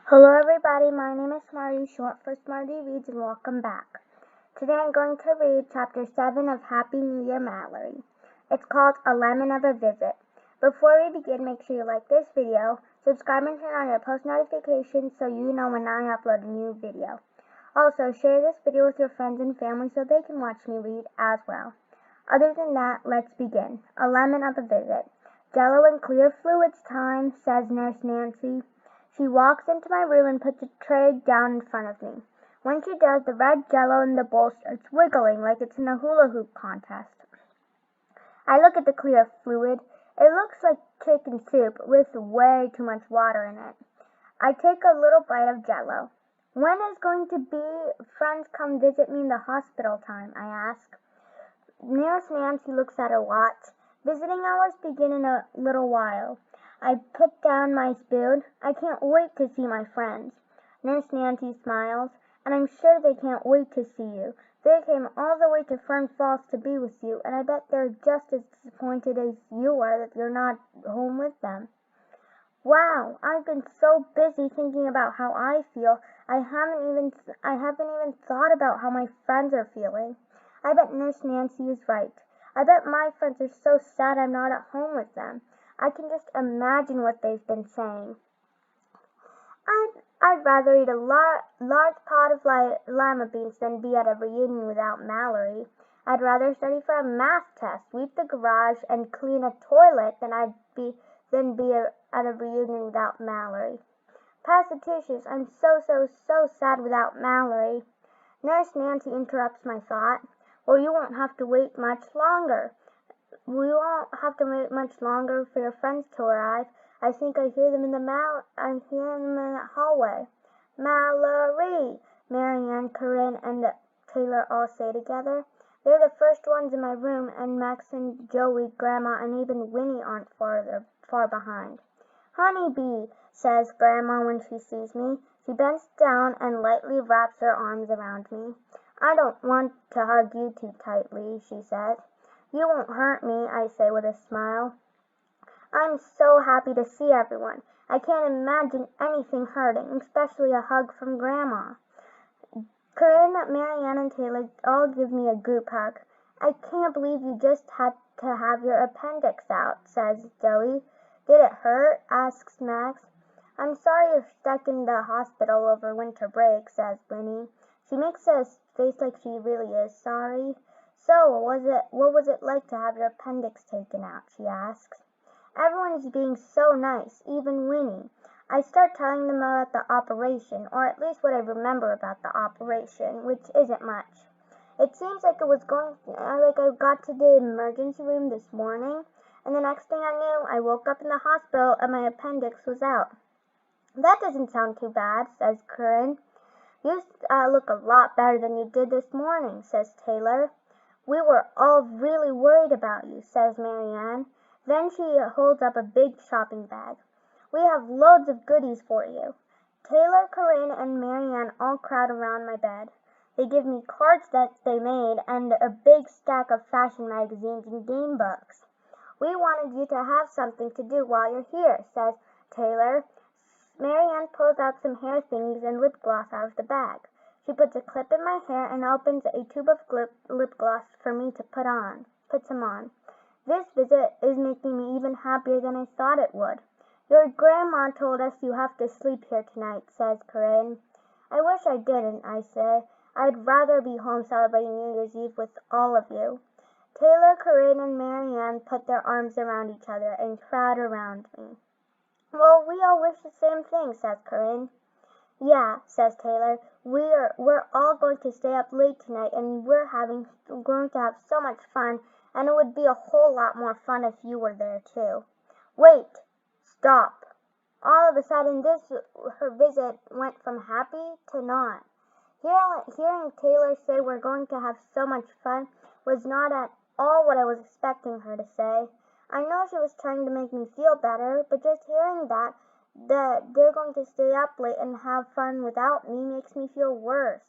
Hello everybody, my name is Mallory, short for Smarty Reads, and welcome back. Today I'm going to read Chapter 7 of Happy New Year, Mallory. It's called A Lemon of a Visit. Before we begin, make sure you like this video, subscribe and turn on your post notifications so you know when I upload a new video. Also, share this video with your friends and family so they can watch me read as well. Other than that, let's begin. A Lemon of a Visit. Jello and clear fluids time, says Nurse Nancy. She walks into my room and puts a tray down in front of me. When she does, the red jello in the bowl starts wiggling like it's in a hula hoop contest. I look at the clear fluid. It looks like chicken soup with way too much water in it. I take a little bite of jello. When is going to be friends come visit me in the hospital time? I ask. Nurse Nancy looks at her watch. Visiting hours begin in a little while. I put down my spoon. I can't wait to see my friends. Nurse Nancy smiles, and I'm sure they can't wait to see you. They came all the way to Fern Falls to be with you, and I bet they're just as disappointed as you are that you're not home with them. Wow, I've been so busy thinking about how I feel, I haven't even thought about how my friends are feeling. I bet Nurse Nancy is right. I bet my friends are so sad I'm not at home with them. I can just imagine what they've been saying. I'd rather eat a large pot of lima beans than be at a reunion without Mallory. I'd rather study for a math test, sweep the garage, and clean a toilet than be at a reunion without Mallory. Pass the tissues. I'm so sad without Mallory. Nurse Nancy interrupts my thought. Well, you won't have to wait much longer. We won't have to wait much longer for your friends to arrive. I think I hear them in the hallway. Mallory! Marianne, Corinne, and Taylor all say together. They're the first ones in my room, and Max and Joey, Grandma, and even Winnie aren't far behind. Honeybee, says Grandma when she sees me. She bends down and lightly wraps her arms around me. I don't want to hug you too tightly, she says. You won't hurt me, I say with a smile. I'm so happy to see everyone. I can't imagine anything hurting, especially a hug from Grandma. Corinne, Marianne, and Taylor all give me a group hug. I can't believe you just had to have your appendix out, says Joey. Did it hurt? Asks Max. I'm sorry you're stuck in the hospital over winter break, says Winnie. She makes a face like she really is sorry. So, what was it like to have your appendix taken out? She asks. Everyone is being so nice, even Winnie. I start telling them about the operation, or at least what I remember about the operation, which isn't much. It seems like I got to the emergency room this morning, and the next thing I knew, I woke up in the hospital and my appendix was out. That doesn't sound too bad, says Corinne. You look a lot better than you did this morning, says Taylor. We were all really worried about you, says Marianne. Then she holds up a big shopping bag. We have loads of goodies for you. Taylor, Corinne, and Marianne all crowd around my bed. They give me cards that they made and a big stack of fashion magazines and game books. We wanted you to have something to do while you're here, says Taylor. Marianne pulls out some hair things and lip gloss out of the bag. She puts a clip in my hair and opens a tube of lip gloss for me to put some on. This visit is making me even happier than I thought it would. Your grandma told us you have to sleep here tonight, says Corinne. I wish I didn't, I say. I'd rather be home celebrating New Year's Eve with all of you. Taylor, Corinne, and Marianne put their arms around each other and crowd around me. Well, we all wish the same thing, says Corinne. Yeah, says Taylor. We're all going to stay up late tonight, and we're going to have so much fun, and it would be a whole lot more fun if you were there too. Wait, stop. All of a sudden, her visit went from happy to not. Hearing Taylor say we're going to have so much fun was not at all what I was expecting her to say. I know she was trying to make me feel better, but just hearing that they're going to stay up late and have fun without me makes me feel worse.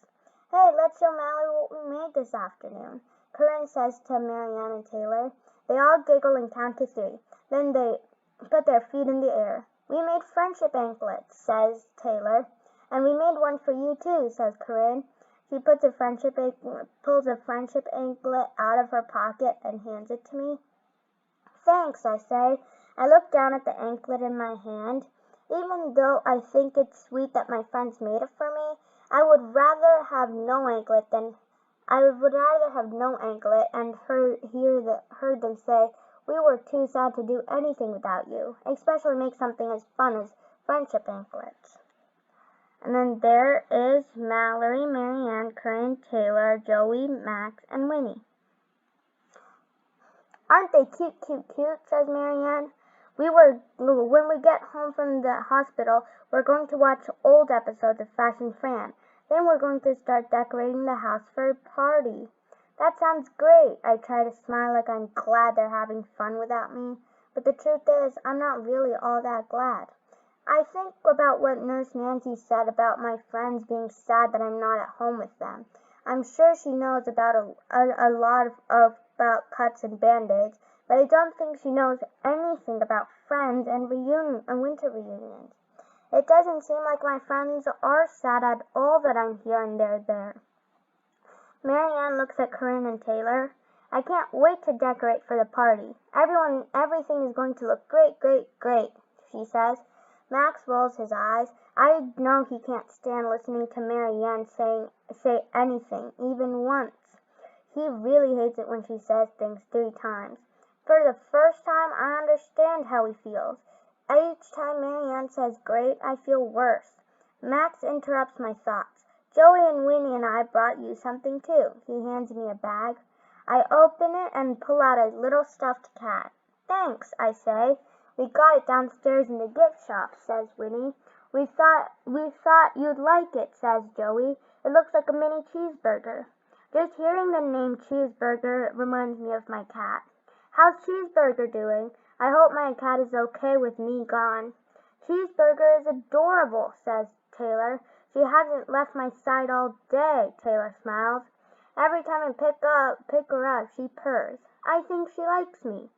Hey, let's show Mallory what we made this afternoon, Corinne says to Marianne and Taylor. They all giggle and count to 3. Then they put their feet in the air. "We made friendship anklets," says Taylor. "And we made one for you too," says Corinne. She pulls a friendship anklet out of her pocket and hands it to me. "Thanks," I say. I look down at the anklet in my hand. Even though I think it's sweet that my friends made it for me, I would rather have no anklet and heard them say, "We were too sad to do anything without you," especially make something as fun as friendship anklets. And then there is Mallory, Marianne, Corinne, Taylor, Joey, Max, and Winnie. "Aren't they cute, cute, cute?" says Marianne. When we get home from the hospital, we're going to watch old episodes of Fashion Fran. Then we're going to start decorating the house for a party." "That sounds great." I try to smile like I'm glad they're having fun without me, but the truth is, I'm not really all that glad. I think about what Nurse Nancy said about my friends being sad that I'm not at home with them. I'm sure she knows about a lot about cuts and band-aids, but I don't think she knows anything about friends and winter reunions. It doesn't seem like my friends are sad at all that I'm here and they're there. Marianne looks at Corinne and Taylor. "I can't wait to decorate for the party. Everything is going to look great, great, great," she says. Max rolls his eyes. I know he can't stand listening to Marianne say anything, even once. He really hates it when she says things 3 times. For the first time, I understand how he feels. Each time Marianne says great, I feel worse. Max interrupts my thoughts. "Joey and Winnie and I brought you something too." He hands me a bag. I open it and pull out a little stuffed cat. "Thanks," I say. "We got it downstairs in the gift shop," says Winnie. We thought you'd like it," says Joey. "It looks like a mini cheeseburger." Just hearing the name Cheeseburger reminds me of my cat. "How's Cheeseburger doing? I hope my cat is okay with me gone." "Cheeseburger is adorable," says Taylor. "She hasn't left my side all day." Taylor smiles. "Every time I pick her up, she purrs. I think she likes me."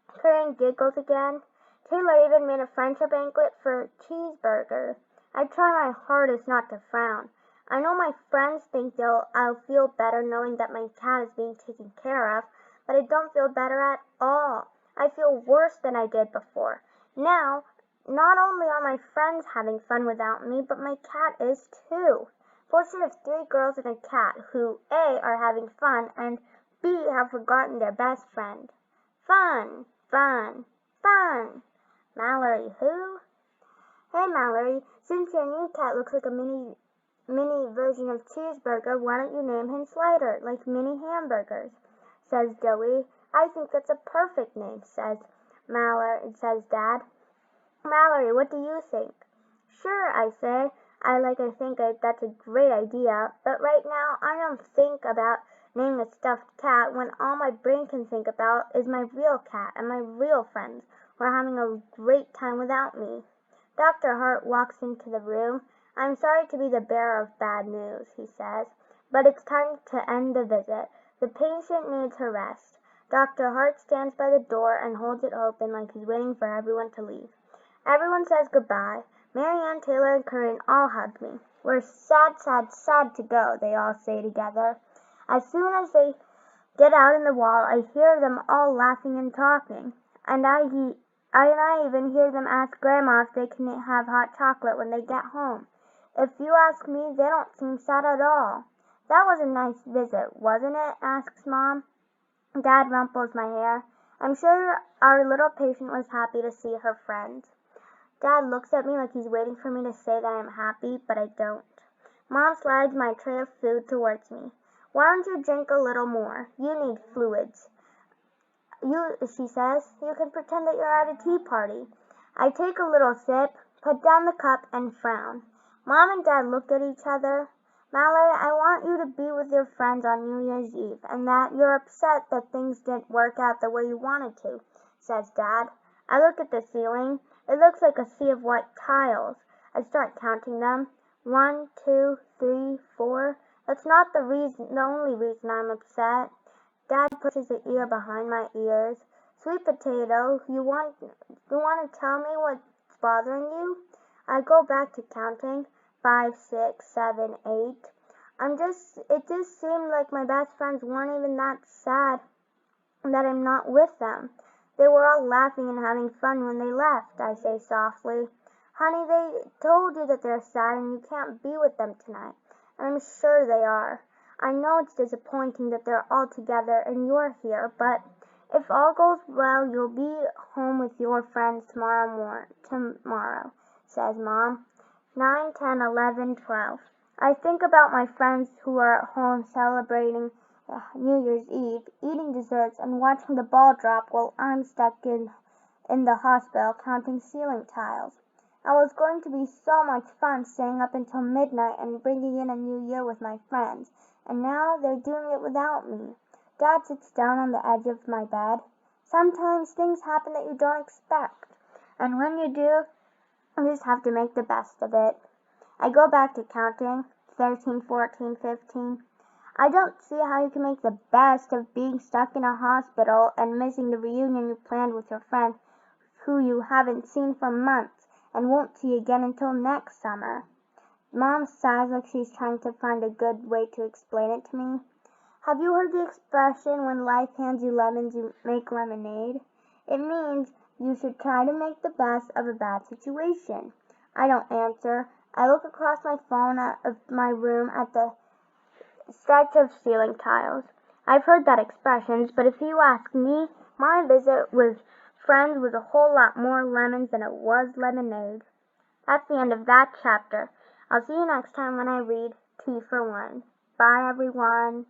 Corinne giggles again. "Taylor even made a friendship anklet for Cheeseburger." I try my hardest not to frown. I know my friends think I'll feel better knowing that my cat is being taken care of, but I don't feel better at all. I feel worse than I did before. Now, not only are my friends having fun without me, but my cat is too. Portrait of 3 girls and a cat who A. are having fun and B. have forgotten their best friend. Fun, fun, fun. Mallory who? "Hey Mallory, since your new cat looks like a mini version of Cheeseburger, why don't you name him Slider, like mini hamburgers?" says Joey. "I think that's a perfect name," says Dad. "Mallory, what do you think?" "Sure," I say. I think that's a great idea, but right now I don't think about naming a stuffed cat when all my brain can think about is my real cat and my real friends who are having a great time without me. Dr. Hart walks into the room. "I'm sorry to be the bearer of bad news," he says, "but it's time to end the visit. The patient needs her rest." Dr. Hart stands by the door and holds it open like he's waiting for everyone to leave. Everyone says goodbye. Marianne, Taylor, and Corinne all hug me. "We're sad, sad, sad to go," they all say together. As soon as they get out in the hall, I hear them all laughing and talking, and I even hear them ask Grandma if they can have hot chocolate when they get home. If you ask me, they don't seem sad at all. "That was a nice visit, wasn't it?" asks Mom. Dad rumples my hair. I'm sure our little patient was happy to see her friends. Dad looks at me like he's waiting for me to say that I'm happy, but I don't. Mom slides my tray of food towards me. "Why don't you drink a little more? You need fluids." She says, "You can pretend that you're at a tea party." I take a little sip, put down the cup, and frown. Mom and Dad look at each other. "Mallory, I want you to be with your friends on New Year's Eve, and that you're upset that things didn't work out the way you wanted to," says Dad. I look at the ceiling. It looks like a sea of white tiles. I start counting them. 1, 2, 3, 4. That's not the only reason I'm upset. Dad pushes the ear behind my ears. "Sweet potato, you want to tell me what's bothering you? I go back to counting. 5, 6, 7, 8. It just seemed like my best friends weren't even that sad that I'm not with them. They were all laughing and having fun when they left, I say softly. Honey, they told you that they're sad and you can't be with them tonight. And I'm sure they are. I know it's disappointing that they're all together and you're here, but if all goes well, you'll be home with your friends tomorrow, says Mom. 9, 10, 11, 12. I think about my friends who are at home celebrating New Year's Eve, eating desserts and watching the ball drop while I'm stuck in the hospital counting ceiling tiles. It was going to be so much fun staying up until midnight and bringing in a new year with my friends, and now they're doing it without me. Dad sits down on the edge of my bed. Sometimes things happen that you don't expect, and when you do, you just have to make the best of it. I go back to counting. 13, 14, 15. I don't see how you can make the best of being stuck in a hospital and missing the reunion you planned with your friend who you haven't seen for months and won't see again until next summer. Mom sighs like she's trying to find a good way to explain it to me. Have you heard the expression, when life hands you lemons, you make lemonade? It means you should try to make the best of a bad situation. I don't answer. I look across my phone of my room at the stretch of ceiling tiles. I've heard that expression, but if you ask me, my visit with friends was a whole lot more lemons than it was lemonade. That's the end of that chapter. I'll see you next time when I read T for One. Bye, everyone.